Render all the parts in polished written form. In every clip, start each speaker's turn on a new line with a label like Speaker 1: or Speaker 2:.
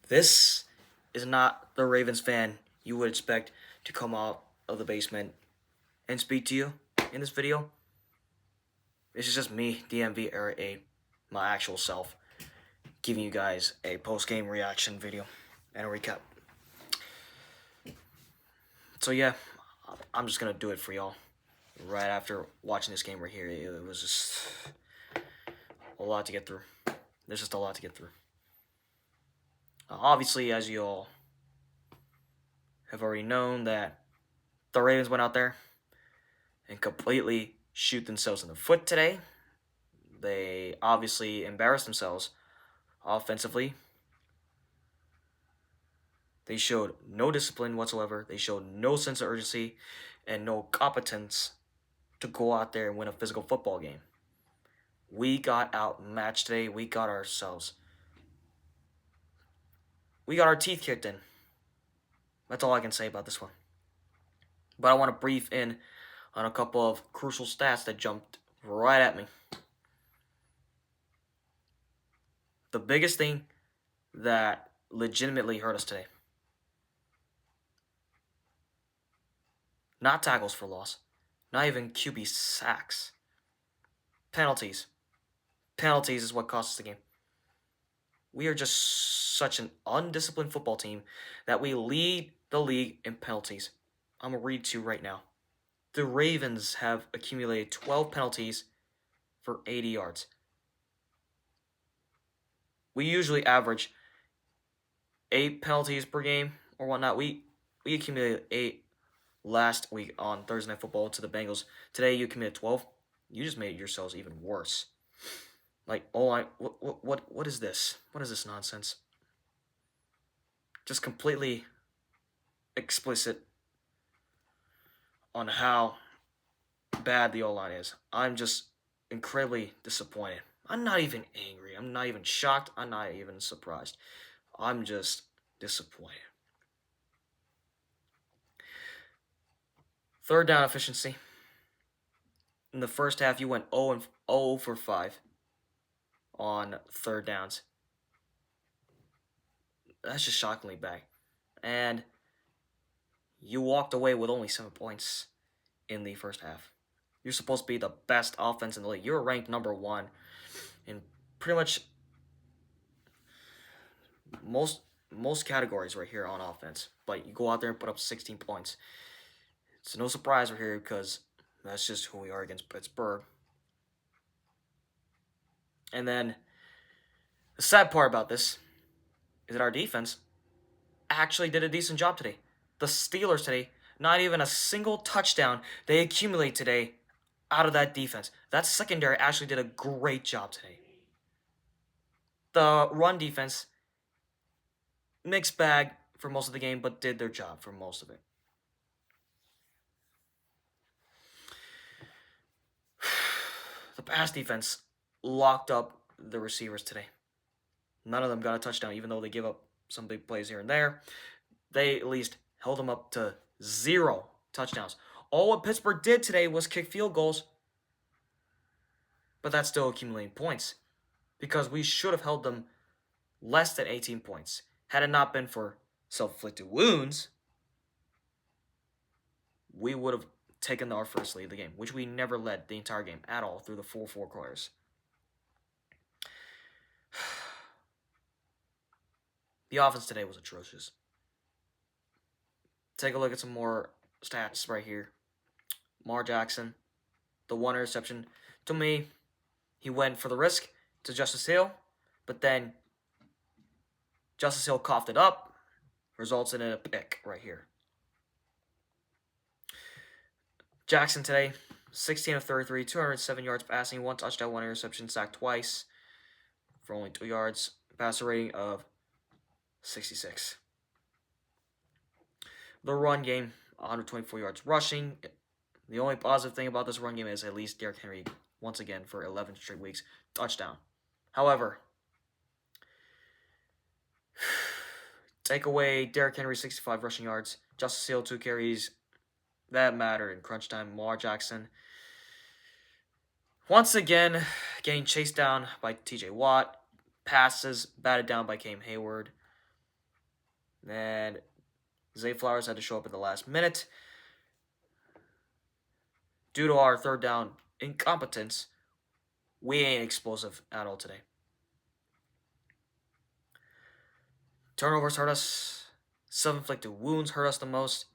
Speaker 1: This is not the Ravens fan you would expect to come out of the basement and speak to you in this video. This is just me, DMV Era 8, my actual self, giving you guys a post-game reaction video and a recap. So yeah, I'm just gonna do it for y'all. Right after watching this game right here, it was just a lot to get through. There's just a lot to get through. Obviously, as you all have already known, that the Ravens went out there and completely shoot themselves in the foot today. They obviously embarrassed themselves offensively. They showed no discipline whatsoever. They showed no sense of urgency and no competence to go out there and win a physical football game. We got outmatched today. We got our teeth kicked in. That's all I can say about this one. But I want to brief in on a couple of crucial stats that jumped right at me. The biggest thing that legitimately hurt us today: not tackles for loss, not even QB sacks. Penalties. Penalties is what cost us the game. We are just such an undisciplined football team that we lead the league in penalties. I'm going to read to you right now. The Ravens have accumulated 12 penalties for 80 yards. We usually average 8 penalties per game or whatnot. We accumulated 8 last week on Thursday Night Football to the Bengals. Today you committed 12. You just made yourselves even worse. Like, what is this? What is this nonsense? Just completely explicit on how bad the O-line is. I'm just incredibly disappointed. I'm not even angry. I'm not even shocked. I'm not even surprised. I'm just disappointed. Third down efficiency. In the first half, you went 0 for 5 on third downs. That's just shockingly bad. And you walked away with only 7 points in the first half. You're supposed to be the best offense in the league. You're ranked number 1 in pretty much most categories right here on offense. But you go out there and put up 16 points. It's no surprise we're here because that's just who we are against Pittsburgh. And then the sad part about this is that our defense actually did a decent job today. The Steelers today, not even a single touchdown they accumulate today out of that defense. That secondary actually did a great job today. The run defense, mixed bag for most of the game, but did their job for most of it. The pass defense locked up the receivers today. None of them got a touchdown, even though they gave up some big plays here and there. They at least held them up to 0 touchdowns. All what Pittsburgh did today was kick field goals, but that's still accumulating points because we should have held them less than 18 points. Had it not been for self-inflicted wounds, we would have taken our first lead of the game, which we never led the entire game at all through the full 4 quarters. The offense today was atrocious. Take a look at some more stats right here. Lamar Jackson, the 1 interception. To me, he went for the risk to Justice Hill, but then Justice Hill coughed it up, results in a pick right here. Jackson today, 16 of 33, 207 yards passing, 1 touchdown, 1 interception, sacked twice for only 2 yards, passer rating of 66. The run game, 124 yards rushing. The only positive thing about this run game is at least Derrick Henry, once again, for 11 straight weeks, touchdown. However, take away Derrick Henry, 65 rushing yards, Justice Hill, 2 carries. That mattered in crunch time. Lamar Jackson, once again, getting chased down by TJ Watt. Passes batted down by Cam Hayward. And Zay Flowers had to show up at the last minute. Due to our third down incompetence, we ain't explosive at all today. Turnovers hurt us. Self-inflicted wounds hurt us the most.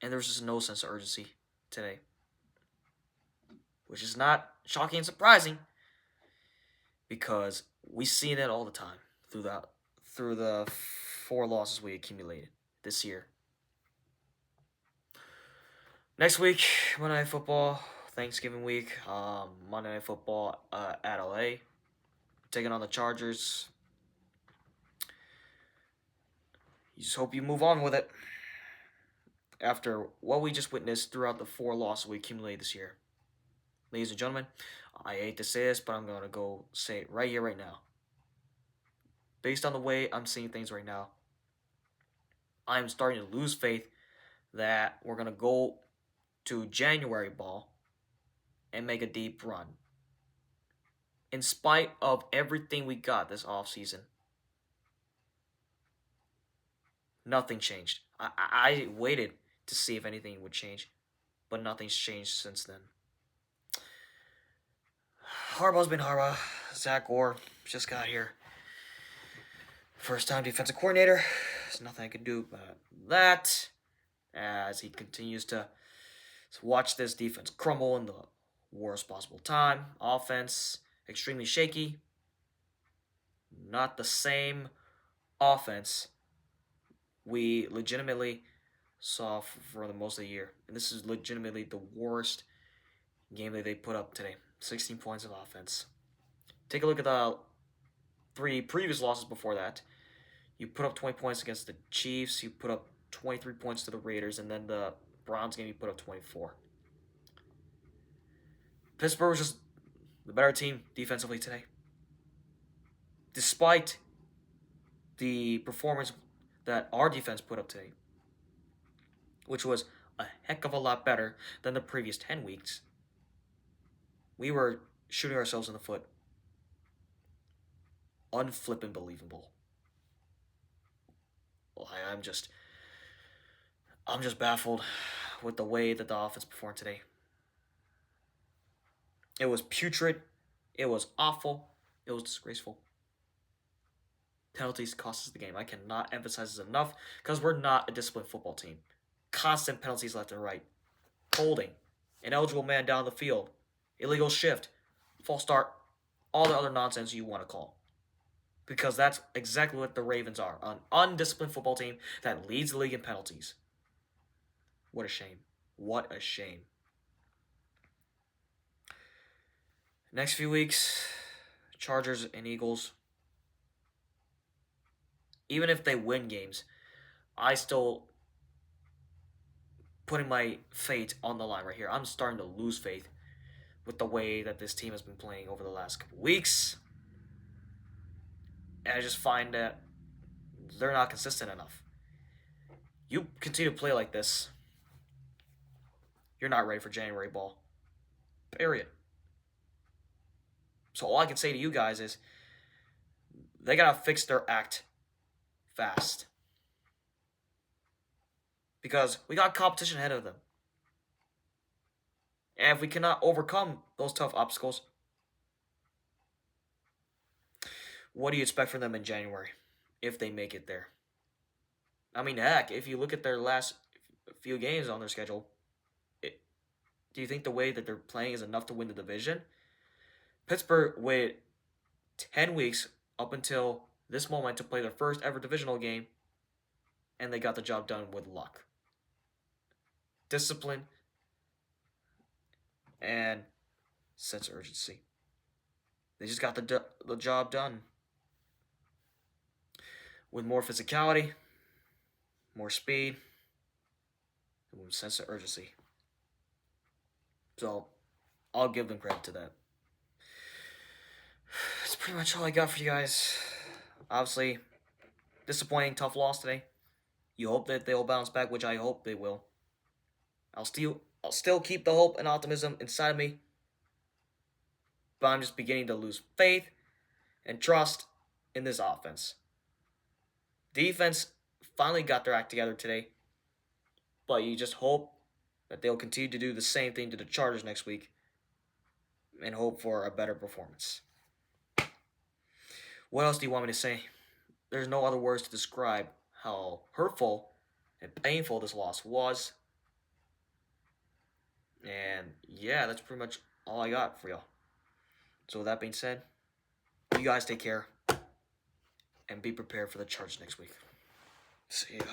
Speaker 1: And there's just no sense of urgency today. Which is not shocking and surprising, because we've seen it all the time through the 4 losses we accumulated this year. Next week, Monday Night Football, Thanksgiving week, Monday Night Football at LA, taking on the Chargers. You just hope you move on with it after what we just witnessed throughout the 4 losses we accumulated this year. Ladies and gentlemen, I hate to say this, but I'm going to go say it right here, right now. Based on the way I'm seeing things right now, I'm starting to lose faith that we're going to go to January ball and make a deep run. In spite of everything we got this offseason, nothing changed. I waited to see if anything would change, but nothing's changed since then. Harbaugh's been Harbaugh. Zach Orr just got here. First time defensive coordinator. There's nothing I can do about that, as he continues to watch this defense crumble in the worst possible time. Offense, extremely shaky. Not the same offense we legitimately saw for the most of the year. And this is legitimately the worst game that they put up today. 16 points of offense. Take a look at the 3 previous losses before that. You put up 20 points against the Chiefs. You put up 23 points to the Raiders. And then the Browns game, you put up 24. Pittsburgh was just the better team defensively today. Despite the performance that our defense put up today, which was a heck of a lot better than the previous 10 weeks, we were shooting ourselves in the foot. Unflippin' believable. Well, I'm just baffled with the way that the offense performed today. It was putrid. It was awful. It was disgraceful. Penalties cost us the game. I cannot emphasize this enough, because we're not a disciplined football team. Constant penalties left and right. Holding. Ineligible man down the field. Illegal shift. False start. All the other nonsense you want to call. Because that's exactly what the Ravens are. An undisciplined football team that leads the league in penalties. What a shame. What a shame. Next few weeks, Chargers and Eagles. Even if they win games, I still putting my fate on the line right here. I'm starting to lose faith with the way that this team has been playing over the last couple weeks. And I just find that they're not consistent enough. You continue to play like this, you're not ready for January ball. Period. So all I can say to you guys is, they gotta fix their act fast. Because we got competition ahead of them. And if we cannot overcome those tough obstacles, what do you expect from them in January, if they make it there? I mean, heck, if you look at their last few games on their schedule, do you think the way that they're playing is enough to win the division? Pittsburgh waited 10 weeks up until this moment to play their first ever divisional game, and they got the job done with luck. Discipline and sense of urgency. They just got the job done. With more physicality, more speed, and with a sense of urgency. So, I'll give them credit to that. That's pretty much all I got for you guys. Obviously, disappointing, tough loss today. You hope that they'll bounce back, which I hope they will. I'll still keep the hope and optimism inside of me, but I'm just beginning to lose faith and trust in this offense. Defense finally got their act together today. But you just hope that they'll continue to do the same thing to the Chargers next week and hope for a better performance. What else do you want me to say? There's no other words to describe how hurtful and painful this loss was. And yeah, that's pretty much all I got for y'all. So with that being said, you guys take care and be prepared for the Chargers next week. See ya.